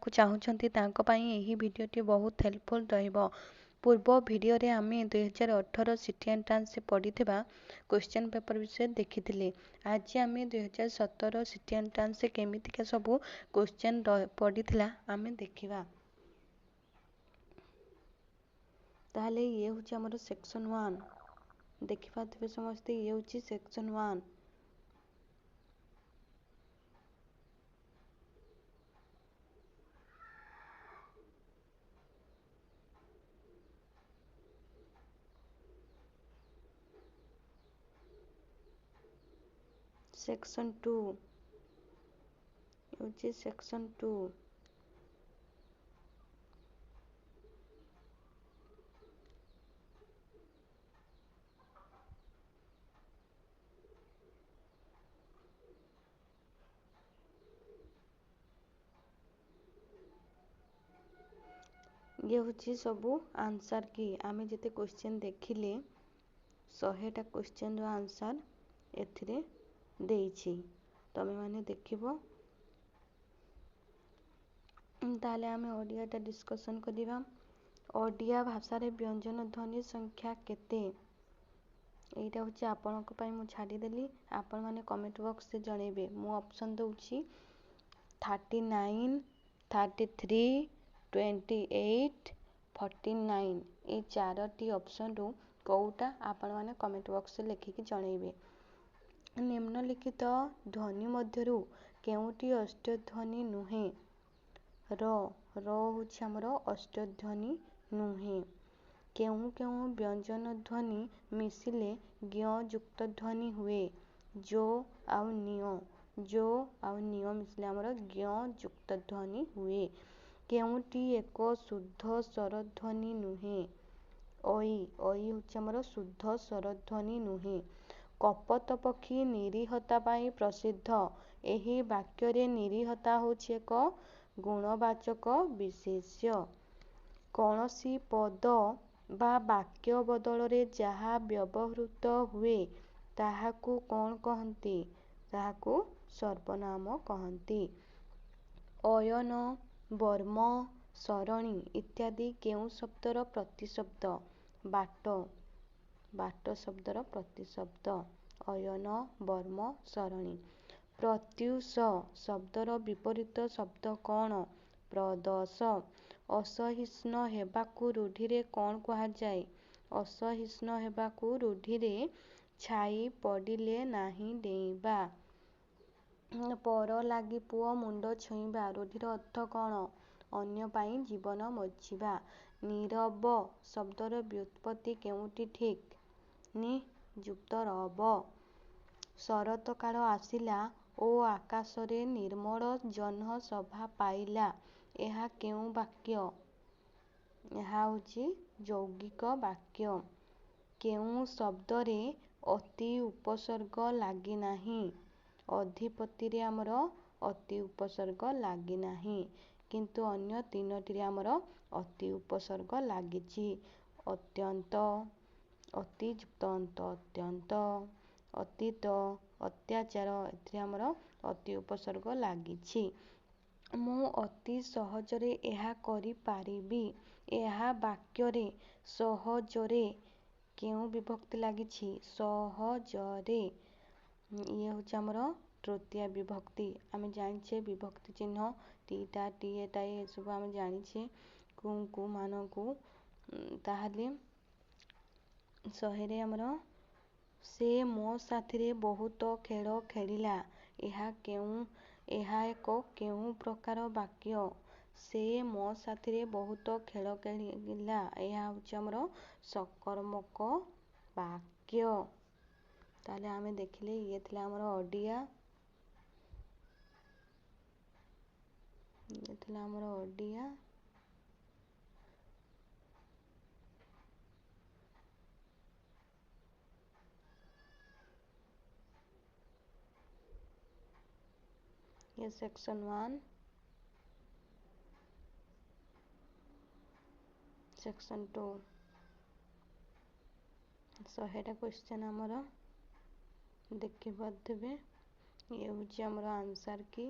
କରିବାକୁ ଚାହୁଁଛନ୍ତି ତାଙ୍କ ପାଇଁ ଏହି ଭିଡ଼ିଓଟି ବହୁତ ହେଲ୍ପଫୁଲ୍ ରହିବ। ପୂର୍ବ ଭିଡ଼ିଓରେ ଆମେ 2018 ସିଟି ଏଣ୍ଟ୍ରାନ୍ସରେ ପଡ଼ିଥିବା କ୍ୱେଶ୍ଚନ୍ ପେପର ବିଷୟରେ ଦେଖିଥିଲେ। ଆଜି ଆମେ 2017 ସିଟି ଏଣ୍ଟ୍ରାନ୍ସରେ କେମିତିକା ସବୁ କ୍ୱେଶ୍ଚନ୍ ପଡ଼ିଥିଲା ଆମେ ଦେଖିବା। ତାହେଲେ ଇଏ ହେଉଛି ଆମର ସେକ୍ସନ୍ 1। ଦେଖିପାରୁଥିବେ ସମସ୍ତେ, ଇଏ ହେଉଛି ସେକ୍ସନ୍ 1। ସେକ୍ସନ୍ 2 ହେଉଛି ସେକ୍ସନ୍ 2। ଇଏ ହେଉଛି ସବୁ ଆନ୍ସର୍ କି ଆମେ ଯେତେ କ୍ୱେଶ୍ଚନ୍ ଦେଖିଲେ 100ଟା କ୍ୱେଶ୍ଚନ୍ର ଆନ୍ସର୍ ଏଥିରେ ଦେଇଛି, ତମେମାନେ ଦେଖିବ। ତାହେଲେ ଆମେ ଓଡ଼ିଆଟା ଡିସ୍କସନ୍ କରିବା। ଓଡ଼ିଆ ଭାଷାରେ ବ୍ୟଞ୍ଜନ ଧ୍ୱନି ସଂଖ୍ୟା କେତେ? ଏଇଟା ହେଉଛି ଆପଣଙ୍କ ପାଇଁ ମୁଁ ଛାଡ଼ିଦେଲି, ଆପଣମାନେ କମେଣ୍ଟ ବକ୍ସରେ ଜଣେଇବେ। ମୁଁ ଅପସନ୍ ଦେଉଛି 39, 33, 28, 49। ଏଇ 4ଟି ଅପସନ୍ରୁ କେଉଁଟା ଆପଣମାନେ କମେଣ୍ଟ ବକ୍ସରେ ଲେଖିକି ଜଣେଇବେ। ନିମ୍ନଲିଖିତ ଧ୍ୱନି ମଧ୍ୟରୁ କେଉଁଟି ଅଷ୍ଟଧ୍ୱନି ନୁହେଁ? ର ହେଉଛି ଆମର ଅଷ୍ଟଧ୍ୱନି ନୁହେଁ। କେଉଁ କେଉଁ ବ୍ୟଞ୍ଜନ ଧ୍ୱନି ମିଶିଲେ ଜ୍ଞ ଯୁକ୍ତ ଧ୍ୱନି ହୁଏ? ଜୋ ଆଉ ନିୟ। ଜୋ ଆଉ ନିୟ ମିଶିଲେ ଆମର ଜ୍ଞ ଯୁକ୍ତ ଧ୍ୱନି ହୁଏ। କେଉଁଟି ଏକ ଶୁଦ୍ଧ ସ୍ୱରଧ୍ୱନି ନୁହେଁ? ଐ। ଐ ହେଉଛି ଆମର ଶୁଦ୍ଧ ସ୍ୱରଧ୍ୱନି ନୁହେଁ। କପୋତ ପକ୍ଷୀ ନିରୀହତା ପାଇଁ ପ୍ରସିଦ୍ଧ। ଏହି ବାକ୍ୟରେ ନିରୀହତା ହେଉଛି ଏକ ଗୁଣବାଚକ ବିଶେଷ୍ୟ। କୌଣସି ପଦ ବା ବାକ୍ୟ ବଦଳରେ ଯାହା ବ୍ୟବହୃତ ହୁଏ ତାହାକୁ କ'ଣ କହନ୍ତି? ତାହାକୁ ସର୍ବନାମ କହନ୍ତି। ଅୟନ, ବର୍ମ, ସରଣି ଇତ୍ୟାଦି କେଉଁ ଶବ୍ଦର ପ୍ରତିଶବ୍ଦ? ବାଟ। ବାଟ ଶବ୍ଦର ପ୍ରତିଶବ୍ଦ। ଅୟନ, ବର୍ମ, ସରଣି। ପ୍ରତ୍ୟୁଷ ଶବ୍ଦର ବିପରୀତ ଶବ୍ଦ କ'ଣ? ପ୍ରଦୋଷ। ଅସହିଷ୍ଣୁ ହେବାକୁ ରୂଢ଼ିରେ କ'ଣ କୁହାଯାଏ? ଅସହିଷ୍ଣୁ ହେବାକୁ ରୂଢ଼ିରେ ଛାଇ ପଡ଼ିଲେ ନାହିଁ ଡେଇଁବା। ପର ଲାଗି ପୁଅ ମୁଣ୍ଡ ଛୁଇଁବା ରୂଢ଼ିର ଅର୍ଥ କ'ଣ? ଅନ୍ୟ ପାଇଁ ଜୀବନ ମଜିବା। ନୀରବ ଶବ୍ଦର ବ୍ୟୁତ୍ପତ୍ତି କେଉଁଟି ଠିକ୍? ନି ଯୁକ୍ତ ରବ। ଶରତ କାଳ ଆସିଲା ଓ ଆକାଶରେ ନିର୍ମଳ ଜହ୍ନ ଶୋଭା ପାଇଲା। ଏହା କେଉଁ ବାକ୍ୟ? ଏହା ହେଉଛି ଯୌଗିକ ବାକ୍ୟ। କେଉଁ ଶବ୍ଦରେ ଅତି ଉପସର୍ଗ ଲାଗିନାହିଁ? ଅଧିପତିରେ ଆମର ଅତି ଉପସର୍ଗ ଲାଗିନାହିଁ, କିନ୍ତୁ ଅନ୍ୟ 3ଟିରେ ଆମର ଅତି ଉପସର୍ଗ ଲାଗିଛି। ଅତ୍ୟନ୍ତ, ଅତି ଯୁକ୍ତ ଅନ୍ତ, ଅତ୍ୟନ୍ତ। ଅତୀତ, ଅତ୍ୟାଚାର ଏଥିରେ ଆମର ଅତି ଉପସର୍ଗ ଲାଗିଛି। ମୁଁ ଅତି ସହଜରେ ଏହା କରିପାରିବି। ଏହା ବାକ୍ୟରେ ସହଜରେ କେଉଁ ବିଭକ୍ତି ଲାଗିଛି? ସହଜରେ। ଇଏ ହେଉଛି ଆମର ତୃତୀୟା ବିଭକ୍ତି। ଆମେ ଜାଣିଛେ ବିଭକ୍ତି ଚିହ୍ନ ଟିଟା, ଟିଏଟା ଏସବୁ ଆମେ ଜାଣିଛେ କୁ ମାନଙ୍କୁ। ତାହେଲେ 100ରେ ଆମର ସେ ମୋ ସାଥିରେ ବହୁତ ଖେଳ ଖେଳିଲା। ଏହା ଏକ କେଉଁ ପ୍ରକାର ବାକ୍ୟ? ସେ ମୋ ସାଥିରେ ବହୁତ ଖେଳ ଖେଳିଲା। ଏହା ହେଉଛି ଆମର ସକର୍ମକ ବାକ୍ୟ। ତାହେଲେ ଆମେ ଦେଖିଲେ ଇଏ ଥିଲା ଆମର ଓଡ଼ିଆ। ଇଏ ଥିଲା ଆମର ଓଡ଼ିଆ। ये सेक्शन 1। सेक्शन 2 100ଟା କ୍ୱେଶ୍ଚନ୍ ଆମର ଦେଖିପାରୁଥିବେ। ଇଏ ହେଉଛି ଆମର ଆନ୍ସର୍ କି।